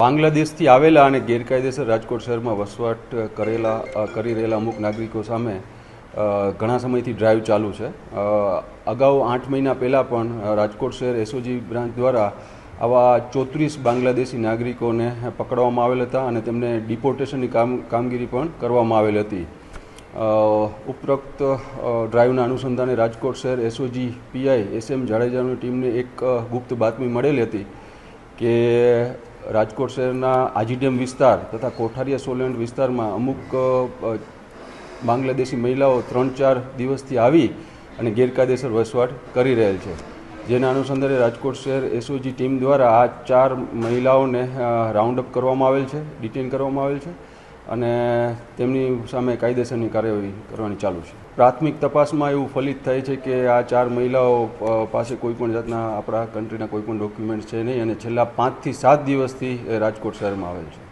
બાંગ્લાદેશથી આવેલા અને ગેરકાયદેસર રાજકોટ શહેરમાં વસવાટ કરી રહેલા અમુક નાગરિકો સામે ઘણા સમયથી ડ્રાઈવ ચાલુ છે. અગાઉ 8 મહિના પહેલાં પણ રાજકોટ શહેર એસઓજી બ્રાન્ચ દ્વારા આવા 34 બાંગ્લાદેશી નાગરિકોને પકડવામાં આવેલ હતા અને તેમને ડિપોર્ટેશનની કામગીરી પણ કરવામાં આવેલ હતી. ઉપરોક્ત ડ્રાઈવના અનુસંધાને રાજકોટ શહેર એસઓજી પીઆઈ SM જાડેજાની ટીમને એક ગુપ્ત બાતમી મળેલી હતી કે રાજકોટ શહેરના આજીડેમ વિસ્તાર તથા કોઠારિયા સોલેન્ડ વિસ્તારમાં અમુક બાંગ્લાદેશી મહિલાઓ 3-4 દિવસથી આવી અને ગેરકાયદેસર વસવાટ કરી રહેલ છે. જેના અનુસંધાને રાજકોટ શહેર એસઓજી ટીમ દ્વારા આ 4 મહિલાઓને રાઉન્ડ અપ કરવામાં આવેલ છે, ડિટેન કરવામાં આવેલ છે અને તેમની સામે કાયદેસરની કાર્યવાહી કરવાની ચાલુ છે. પ્રાથમિક તપાસમાં એવું ફલિત થાય છે કે આ 4 મહિલાઓ પાસે કોઈપણ જાતના આપણા કન્ટ્રીના કોઈપણ ડોક્યુમેન્ટ્સ છે નહીં અને છેલ્લા 5 થી 7 દિવસથી રાજકોટ શહેરમાં આવેલ છે.